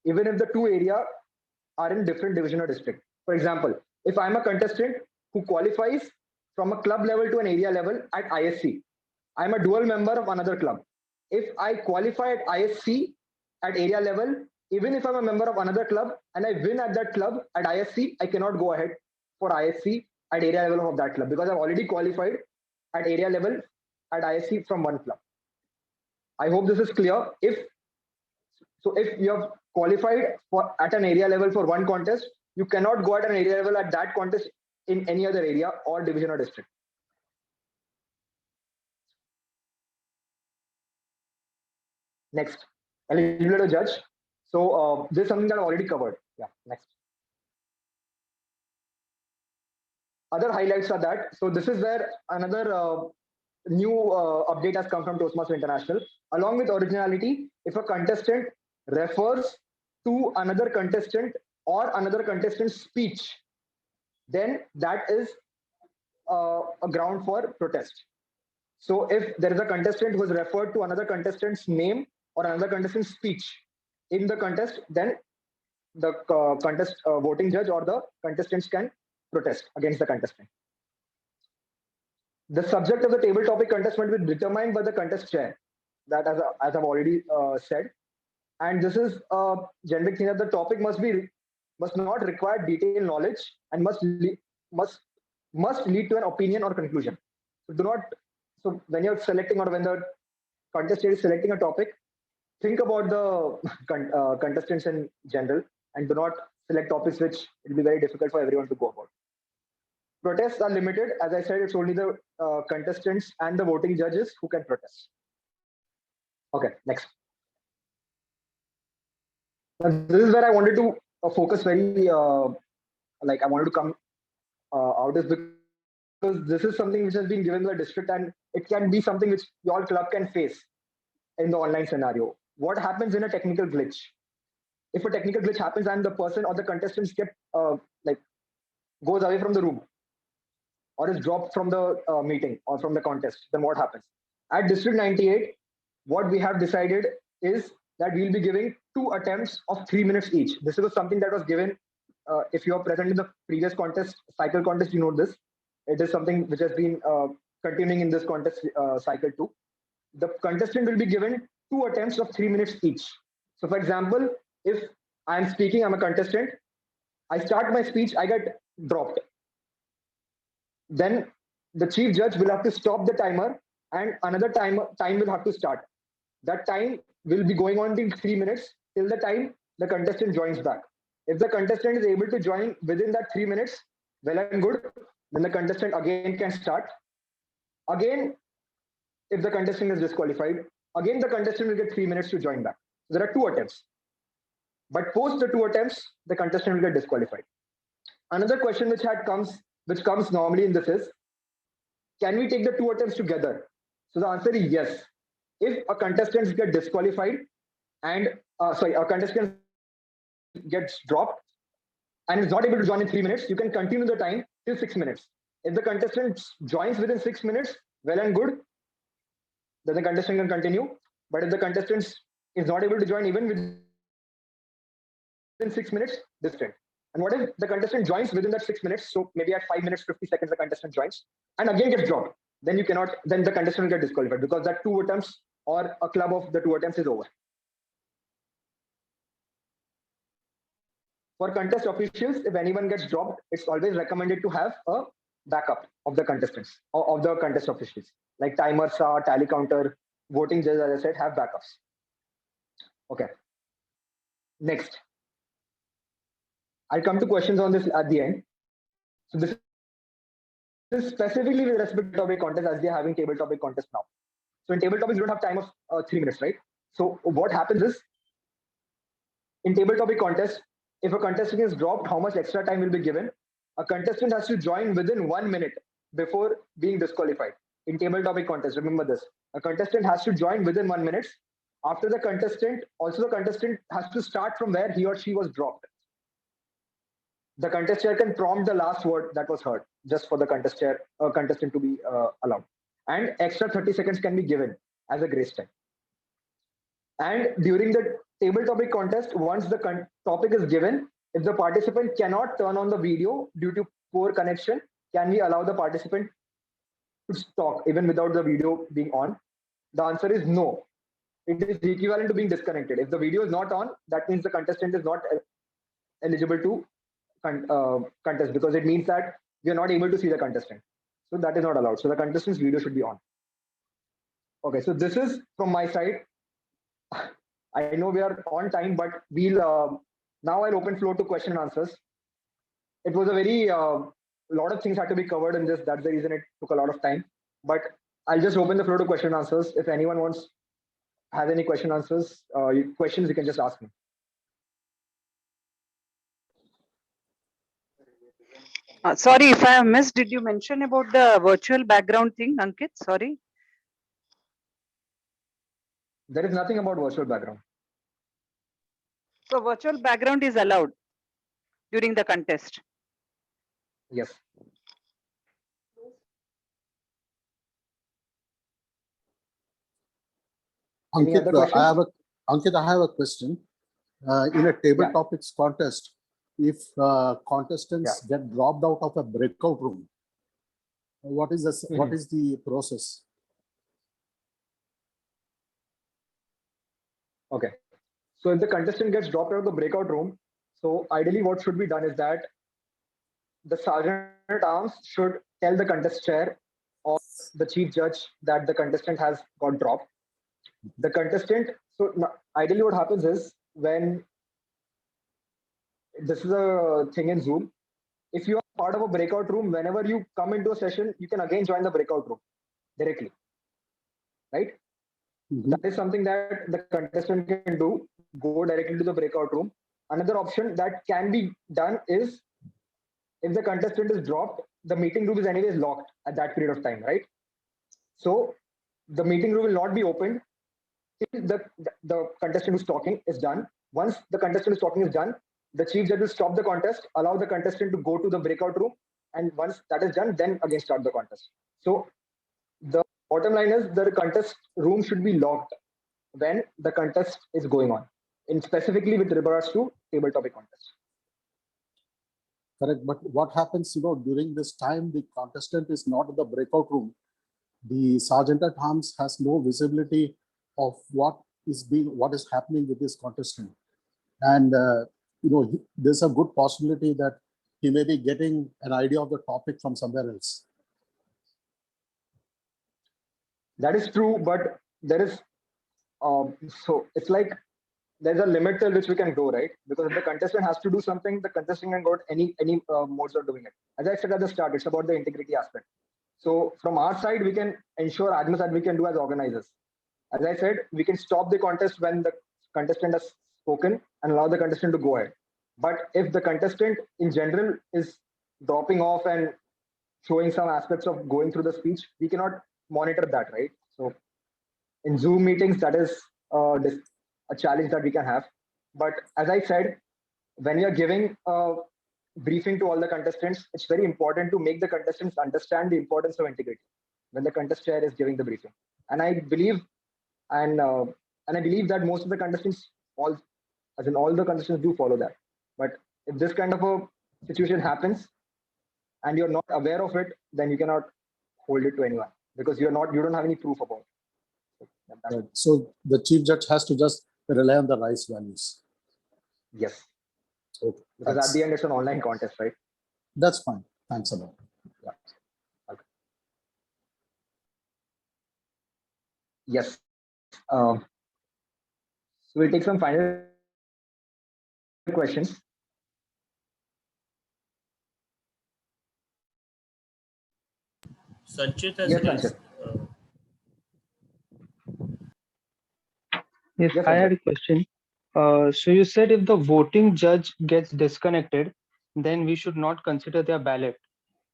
even if the two areas are in different division or district. For example, if I'm a contestant who qualifies from a club level to an area level at ISC, I'm a dual member of another club. If I qualify at ISC at area level, even if I'm a member of another club and I win at that club at ISC, I cannot go ahead for ISC at area level of that club because I've already qualified at area level at ISC from one club. I hope this is clear. If you have qualified at an area level for one contest, you cannot go at an area level at that contest in any other area or division or district. Next, eligibility to judge. So this is something that I've already covered. Yeah, next. Other highlights are that, so this is where another new update has come from Toastmasters International. Along with originality, if a contestant refers to another contestant or another contestant's speech, then that is a ground for protest. So if there is a contestant who has referred to another contestant's name or another contestant's speech in the contest, then the voting judge or the contestants can protest against the contestant. The subject of the table topic contest will be determined by the contest chair. That, as I've already said, and this is a generic thing that the topic must not require detailed knowledge and must lead to an opinion or conclusion. So when you're selecting or when the contestant is selecting a topic, think about the contestants in general and do not select topics which it will be very difficult for everyone to go about. Protests are limited. As I said, it's only the contestants and the voting judges who can protest. Okay, next. Now, this is where I wanted to focus very, I wanted to come out is because this is something which has been given to the district and it can be something which your club can face in the online scenario. What happens in a technical glitch? If a technical glitch happens and the person or the contestants goes away from the room or is dropped from the meeting or from the contest, then what happens? At District 98, what we have decided is that we'll be giving 2 attempts of 3 minutes each. This was something that was given. If you are present in the previous cycle contest, you know this. It is something which has been continuing in this contest cycle too. The contestant will be given 2 attempts of 3 minutes each. So for example, if I'm speaking, I'm a contestant, I start my speech, I get dropped. Then the chief judge will have to stop the timer and another time will have to start. That time will be going on till 3 minutes till the time the contestant joins back. If the contestant is able to join within that 3 minutes, well and good, then the contestant again can start. Again, if the contestant is disqualified, again the contestant will get 3 minutes to join back. So there are 2 attempts. But post the 2 attempts, the contestant will get disqualified. Another question which comes normally in this is, can we take the 2 attempts together? So the answer is yes. If a contestant gets disqualified and a contestant gets dropped and is not able to join in 3 minutes, you can continue the time till 6 minutes. If the contestant joins within 6 minutes, well and good, then the contestant can continue. But if the contestant is not able to join even within 6 minutes, distant. And what if the contestant joins within that 6 minutes? So maybe at 5 minutes, 50 seconds, the contestant joins and again gets dropped. Then the contestant will get disqualified because that 2 attempts or a club of the 2 attempts is over. For contest officials, if anyone gets dropped, it's always recommended to have a backup of the contestants or of the contest officials, like timer, SAR, tally counter, voting judge, as I said, have backups. Okay. Next. I'll come to questions on this at the end. So this is specifically with respect to topic contest as we are having table topic contest now. So in table topics, we don't have time of 3 minutes, right? So what happens is, in table topic contest, if a contestant is dropped, how much extra time will be given? A contestant has to join within 1 minute before being disqualified. In table topic contest, remember this. A contestant has to join within 1 minute. After the contestant, also the contestant has to start from where he or she was dropped. the contest chair can prompt the last word that was heard just for the contestant to be allowed. And extra 30 seconds can be given as a grace time. And during the table topic contest, once the topic is given, if the participant cannot turn on the video due to poor connection, can we allow the participant to talk even without the video being on? The answer is no. It is equivalent to being disconnected. If the video is not on, that means the contestant is not eligible to contest, because it means that we are not able to see the contestant. So that is not allowed. So the contestant's video should be on. Okay, so this is from my side. I know we are on time, but we'll now I'll open floor to question and answers. It was a very lot of things had to be covered in this. That's the reason it took a lot of time. But I'll just open the floor to question and answers. If anyone has any questions, you can just ask me. Sorry if I have missed, did you mention about the virtual background thing, Ankit? Sorry. There is nothing about virtual background. So virtual background is allowed during the contest? Yes. Ankit, I have a question. In a table topics contest, if contestants get dropped out of a breakout room, what is the process? Okay. So if the contestant gets dropped out of the breakout room, so ideally what should be done is that the sergeant at arms should tell the contest chair or the chief judge that the contestant has got dropped. The contestant, so ideally what happens is, when this is a thing in Zoom, if you are part of a breakout room, whenever you come into a session, you can again join the breakout room directly, right? That is something that the contestant can do, go directly to the breakout room. Another option that can be done is, if the contestant is dropped, the meeting room is anyways locked at that period of time, right? So the meeting room will not be opened till the contestant who's talking is done. Once the contestant who's talking is done, the chief judge will stop the contest, allow the contestant to go to the breakout room, and once that is done, then again start the contest. So the bottom line is, the contest room should be locked when the contest is going on, and specifically with regards to table topic contest. Correct, but what happens, during this time the contestant is not in the breakout room, the sergeant at arms has no visibility of what is happening with this contestant, and there's a good possibility that he may be getting an idea of the topic from somewhere else. That is true, but there is so it's like there's a limit till which we can go, right? Because if the contestant has to do something, the contestant can go any modes of doing it. As I said at the start, it's about the integrity aspect. So from our side, we can ensure as much as we can do as organizers. As I said, we can stop the contest when the contestant has spoken and allow the contestant to go ahead. But if the contestant in general is dropping off and showing some aspects of going through the speech, we cannot monitor that, right? So in Zoom meetings, that is a challenge that we can have. But as I said, when you're giving a briefing to all the contestants, it's very important to make the contestants understand the importance of integrity when the contest chair is giving the briefing. And I believe, and I believe that most of the contestants, all the contestants do follow that. But if this kind of a situation happens and you're not aware of it, then you cannot hold it to anyone, because you don't have any proof about it. Right. So the chief judge has to just rely on the rice values. Yes. Okay. Because at the end, it's an online contest, right? That's fine. Thanks a lot. Yeah. Okay. Yes. So we'll take some final questions. Sanchit has Yes, raised. Sanchit. Yes, Yes, I had Sanchit. a question. So you said if the voting judge gets disconnected, then we should not consider their ballot.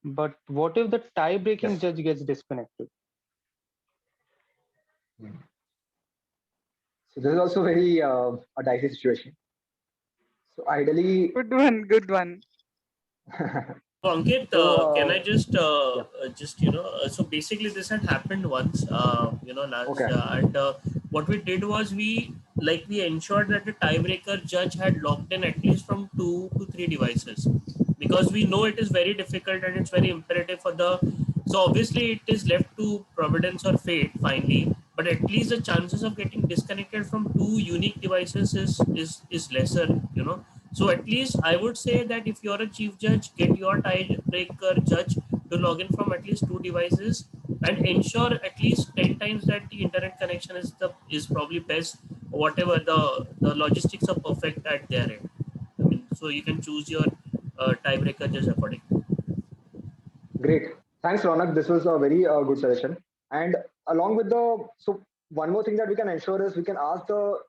But what if the tie-breaking judge gets disconnected? So this is also very a dicey situation. So ideally, Good one. So Ankit, So, can I just yeah. so basically this had happened once, last Okay. and what we did was we ensured that the tiebreaker judge had logged in at least from 2 to 3 devices, because we know it is very difficult and it's very imperative for the. So obviously it is left to providence or fate finally, but at least the chances of getting disconnected from 2 unique devices is lesser, you know. So at least I would say that if you're a chief judge, get your tiebreaker judge to log in from at least 2 devices and ensure at least 10 times that the internet connection is probably best, whatever the logistics are perfect at their end. I mean, so you can choose your tiebreaker judge accordingly. Great. Thanks, Ronak. This was a very good suggestion. And along with so one more thing that we can ensure is we can ask the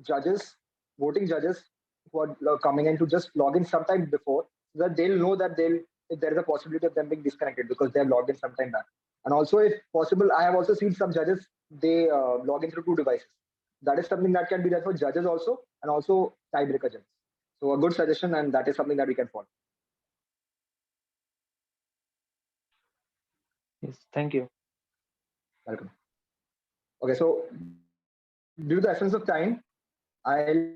judges, voting judges who are coming in to just log in sometime before, so that they'll know that if there is a possibility of them being disconnected because they have logged in sometime back. And also, if possible, I have also seen some judges, they log in through 2 devices. That is something that can be there for judges also, and also tiebreaker judges. So a good suggestion, and that is something that we can follow. Yes, thank you. Welcome. Okay, so due to the essence of time, I'll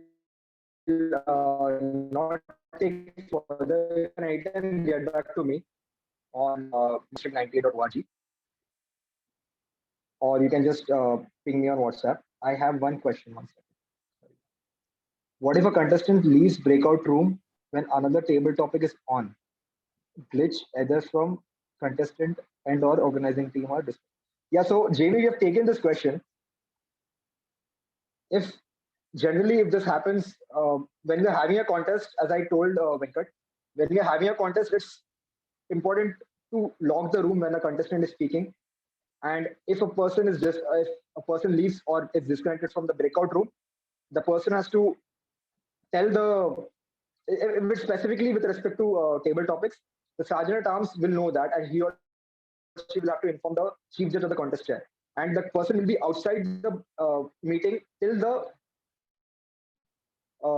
not take further and get back to me on district98.org, or you can just ping me on WhatsApp. I have one question. One second. What if a contestant leaves breakout room when another table topic is on? Glitch either from contestant and or organizing team or display. Yeah, so Jamie, you have taken this question. If generally, if this happens when we're having a contest, as I told Venkat, when we're having a contest, it's important to lock the room when a contestant is speaking. And if a person is just if a person leaves or is disconnected from the breakout room, the person has to tell if it's specifically with respect to table topics, the sergeant at arms will know that, and he or she will have to inform the chief judge or the contest chair, and the person will be outside the meeting till the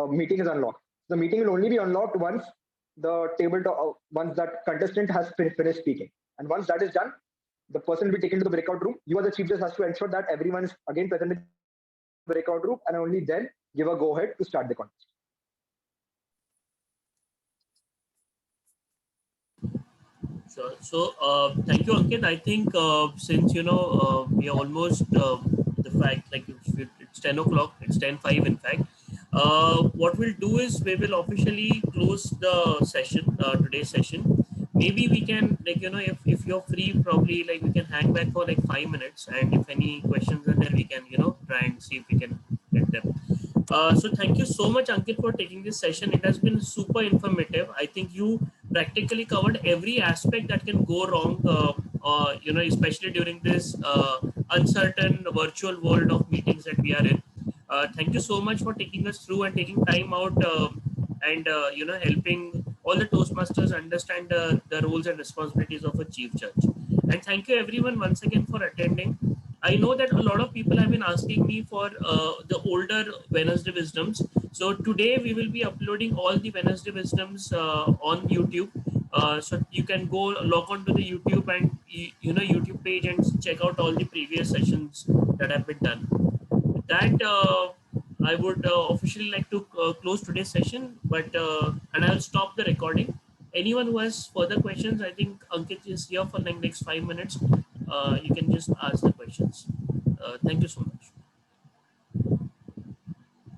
meeting is unlocked. The meeting will only be unlocked once once that contestant has finished speaking, and once that is done, the person will be taken to the breakout room. You as the chief judge has to ensure that everyone is again present in the breakout room, and only then give a go ahead to start the contest. Sure. So thank you, Ankit. I think since we are almost the fact like it's 10 o'clock, it's 10:05 in fact. What we'll do is we will officially close the session, today's session. Maybe we can if you're free, probably we can hang back for 5 minutes, and if any questions are there, we can try and see if we can get them. So thank you so much, Ankit, for taking this session. It has been super informative. I think you practically covered every aspect that can go wrong, especially during this uncertain virtual world of meetings that we are in. Thank you so much for taking us through and taking time out and helping all the Toastmasters understand the roles and responsibilities of a chief judge. And thank you everyone once again for attending. I know that a lot of people have been asking me for the older Wednesday Wisdoms. So today we will be uploading all the Wednesday Wisdoms on YouTube. So you can go log on to the YouTube and YouTube page and check out all the previous sessions that have been done. With that, I would officially like to close today's session, and I'll stop the recording. Anyone who has further questions, I think Ankit is here for the next 5 minutes. You can just ask the questions. Thank you so much.